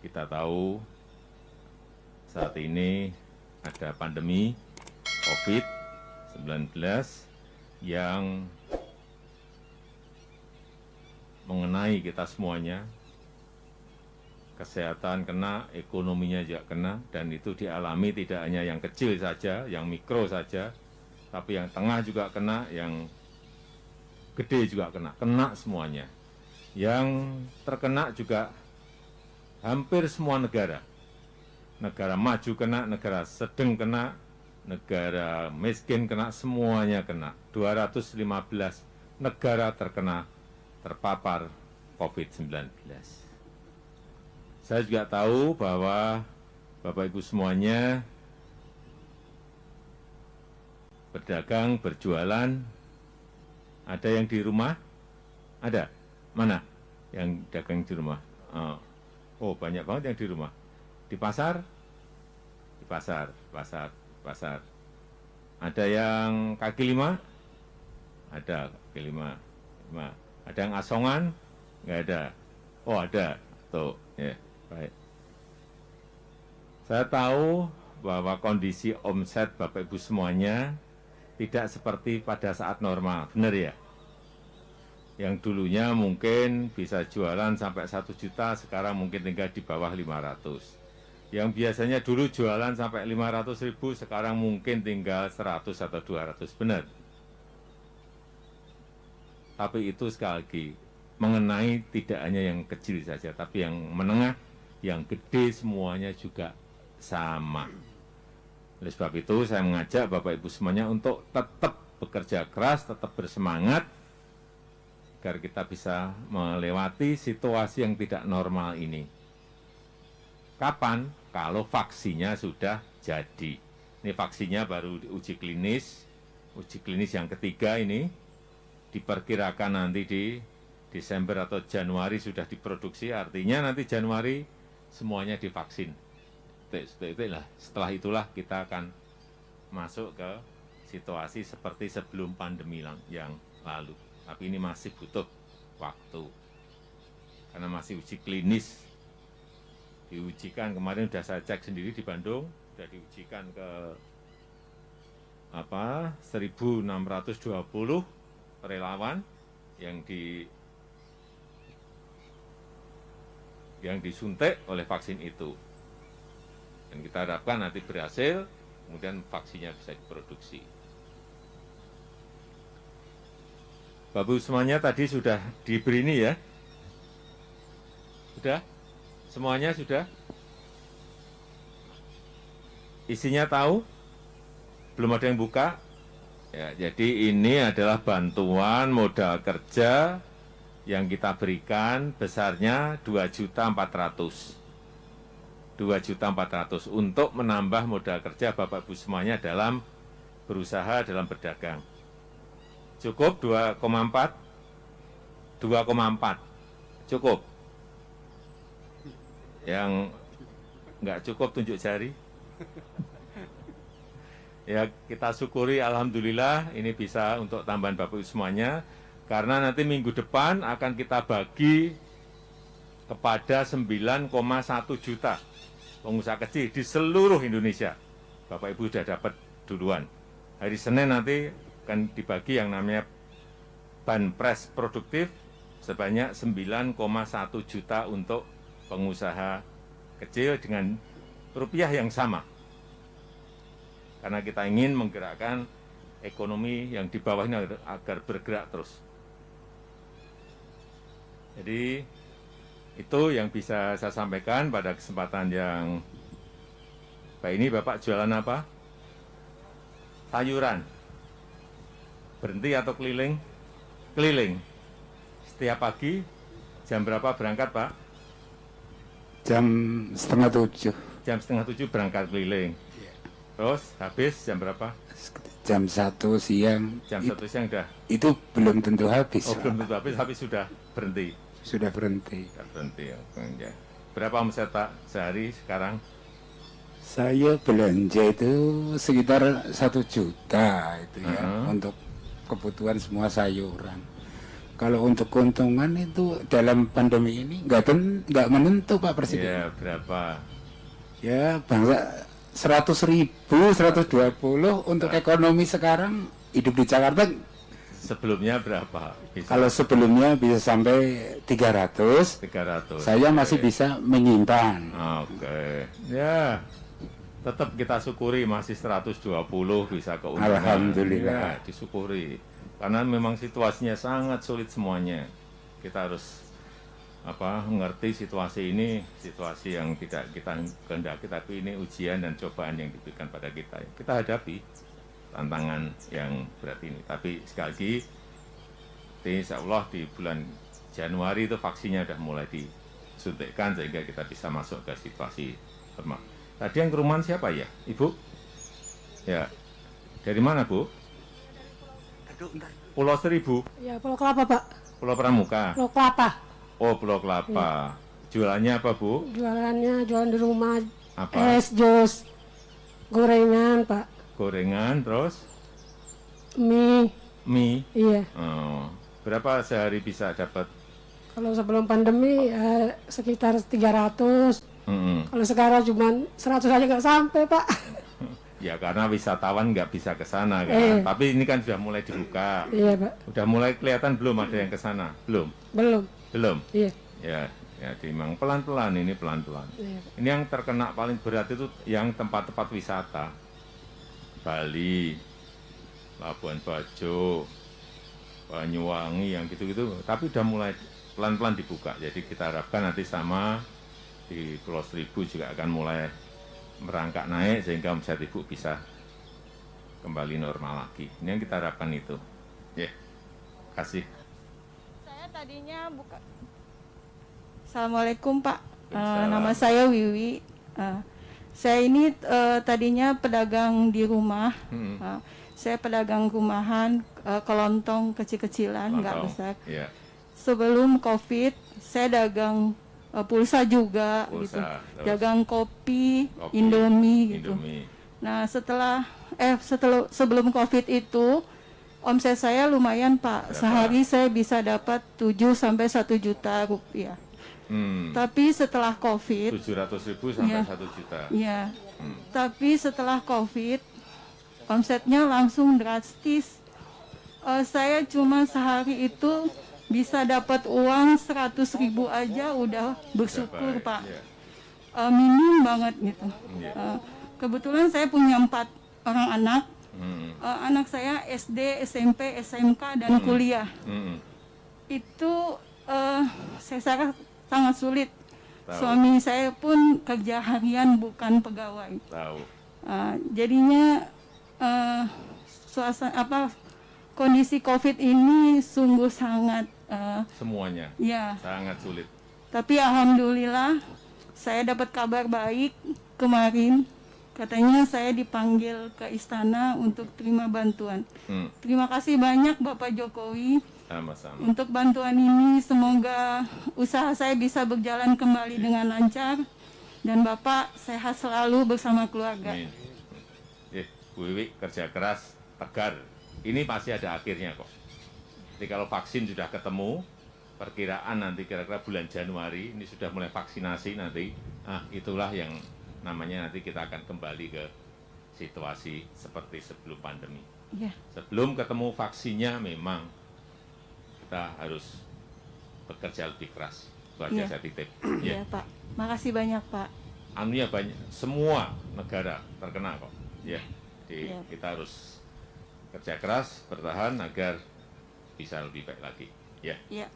Kita tahu saat ini ada pandemi COVID-19 yang mengenai kita semuanya. Kesehatan kena, ekonominya juga kena, dan itu dialami tidak hanya yang kecil saja, yang mikro saja, tapi yang tengah juga kena, yang gede juga kena semuanya. Yang terkena juga hampir semua negara. Negara maju kena, negara sedang kena, negara miskin kena, semuanya kena. 215 negara terpapar COVID-19. Saya juga tahu bahwa Bapak Ibu semuanya berdagang, berjualan, ada yang di rumah? Ada? Mana yang dagang di rumah? Oh, banyak banget yang di rumah. Di pasar? Di pasar. Ada yang kaki lima? Ada kaki lima. Ada yang asongan? Nggak ada. Oh, ada. Tuh, ya, baik. Saya tahu bahwa kondisi omset Bapak Ibu semuanya tidak seperti pada saat normal, benar ya? Yang dulunya mungkin bisa jualan sampai 1 juta, sekarang mungkin tinggal di bawah 500. Yang biasanya dulu jualan sampai 500 ribu, sekarang mungkin tinggal 100 atau 200, benar? Tapi itu sekali lagi, mengenai tidak hanya yang kecil saja, tapi yang menengah, yang gede semuanya juga sama. Oleh sebab itu saya mengajak Bapak Ibu semuanya untuk tetap bekerja keras, tetap bersemangat, agar kita bisa melewati situasi yang tidak normal ini. Kapan? Kalau vaksinnya sudah jadi. Ini vaksinnya baru uji klinis yang ketiga ini, diperkirakan nanti di Desember atau Januari sudah diproduksi, artinya nanti Januari semuanya divaksin. Setelah itulah kita akan masuk ke situasi seperti sebelum pandemi yang lalu. Tapi ini masih butuh waktu, karena masih uji klinis. Diujikan kemarin sudah saya cek sendiri di Bandung, sudah diujikan ke 1.620 relawan yang disuntik oleh vaksin itu. Dan kita harapkan nanti berhasil, kemudian vaksinnya bisa diproduksi. Bapak semuanya tadi sudah diberi ini ya? Sudah? Semuanya sudah? Isinya tahu? Belum ada yang buka? Ya, jadi ini adalah bantuan modal kerja yang kita berikan besarnya 2.400.000. 2.400.000 untuk menambah modal kerja Bapak Ibu semuanya dalam berusaha, dalam berdagang. Cukup 2,4? 2,4. Cukup? Yang enggak cukup tunjuk jari. Ya, kita syukuri alhamdulillah ini bisa untuk tambahan Bapak Ibu semuanya, karena nanti minggu depan akan kita bagi kepada 9,1 juta pengusaha kecil di seluruh Indonesia. Bapak Ibu sudah dapat duluan. Hari Senin nanti akan dibagi yang namanya banpres produktif sebanyak 9,1 juta untuk pengusaha kecil dengan rupiah yang sama. Karena kita ingin menggerakkan ekonomi yang di bawah ini agar bergerak terus. Jadi itu yang bisa saya sampaikan pada kesempatan yang baik ini. Bapak jualan apa? Sayuran. Berhenti atau keliling? Keliling. Setiap pagi jam berapa berangkat, Pak? Jam 6:30. Jam 6:30 berangkat keliling. Terus habis jam berapa? Jam 1 siang. Jam 1 siang sudah? Itu belum tentu habis. Oh, belum tentu habis, tapi sudah berhenti? Sudah berhenti. Sudah berhenti, ya. Berapa omset Pak sehari sekarang? Saya belanja itu sekitar 1 juta itu ya, untuk kebutuhan semua sayuran. Kalau untuk keuntungan itu dalam pandemi ini nggak menentu Pak Presiden. Ya, berapa? Ya bangsa 100.000, 120 untuk ekonomi sekarang hidup di Jakarta. Sebelumnya berapa? Kalau sebelumnya bisa sampai 300, 300. saya masih Oke. bisa menyimpan. Oke. Ya, tetap kita syukuri masih 120 bisa keuntungan. Alhamdulillah. Ya, disyukuri. Karena memang situasinya sangat sulit semuanya. Kita harus mengerti situasi ini, situasi yang tidak kita kehendaki, tapi ini ujian dan cobaan yang diberikan pada kita. Kita hadapi tantangan yang berat ini. Tapi sekali lagi, insya Allah di bulan Januari itu vaksinnya sudah mulai disuntikkan sehingga kita bisa masuk ke situasi normal. Tadi yang ke rumah siapa ya, Ibu? Ya, dari mana Bu? Pulau Seribu, Ya, Pulau Kelapa, Pak. Pulau Pramuka. Pulau Kelapa. Oh, Pulau Kelapa. Jualannya apa Bu? Jualannya jualan di rumah. Apa? Es, jus, gorengan, Pak. Gorengan, terus Mie. mie. Iya. Oh, berapa sehari bisa dapat? Kalau sebelum pandemi sekitar 300. Mm-mm. Kalau sekarang cuma 100 aja nggak sampai, Pak. Ya karena wisatawan nggak bisa ke sana kan. Iya. Tapi ini kan sudah mulai dibuka. Iya, Pak. Udah mulai kelihatan belum ada yang ke sana? Belum. Belum. Belum. Iya. Ya memang pelan-pelan ini pelan-pelan. Iya, Pak. Ini yang terkena paling berat itu yang tempat-tempat wisata. Bali, Labuan Bajo, Banyuwangi yang gitu-gitu. Tapi udah mulai pelan-pelan dibuka. Jadi kita harapkan nanti sama di Pulau Seribu juga akan mulai merangkak naik sehingga omset Ibu bisa kembali normal lagi. Ini yang kita harapkan itu. Ya, kasih. Saya tadinya buka. Assalamualaikum Pak. Waalaikumsalam. Nama saya Wiwi. Saya ini tadinya pedagang di rumah. Saya pedagang rumahan, kelontong kecil-kecilan, nggak Lontong. besar. Ya, Sebelum COVID, saya dagang pulsa juga, Pulsa, gitu. terus? Dagang kopi, kopi, Indomie, gitu. Indomie. Nah, sebelum COVID itu omset saya lumayan, Pak. Berapa? Sehari saya bisa dapat 7 sampai 1 juta rupiah. Tapi setelah COVID, 700.000 sampai Ya. 1 juta. ya. Tapi setelah COVID, omsetnya langsung drastis. Saya cuma sehari itu bisa dapat uang 100.000 aja udah bersyukur, Baik, Pak. ya. Minim banget gitu. Iya. Kebetulan saya punya 4 orang anak. Hmm. Anak saya SD, SMP, SMK, dan kuliah. Hmm. Itu saya sangat sulit. Tahu. Suami saya pun kerja harian bukan pegawai. Tahu. Jadinya kondisi COVID ini sungguh sangat Semuanya ya. sangat sulit. Tapi alhamdulillah saya dapat kabar baik kemarin. Katanya saya dipanggil ke istana untuk terima bantuan. Terima kasih banyak Bapak Jokowi Sama-sama. untuk bantuan ini. Semoga usaha saya bisa berjalan kembali dengan lancar dan Bapak sehat selalu bersama keluarga. Amin. Bu Wiwi kerja keras, tegar. Ini pasti ada akhirnya kok. Jadi kalau vaksin sudah ketemu, perkiraan nanti kira-kira bulan Januari ini sudah mulai vaksinasi nanti. Itulah yang namanya nanti kita akan kembali ke situasi seperti sebelum pandemi. Ya, Sebelum ketemu vaksinnya memang kita harus bekerja lebih keras. Itu aja Iya. saya titip. ya Pak. Makasih banyak Pak. Anunya banyak, semua negara terkena kok. Ya, jadi Iya. kita harus kerja keras, bertahan agar bisa lebih baik lagi. Ya. Ya.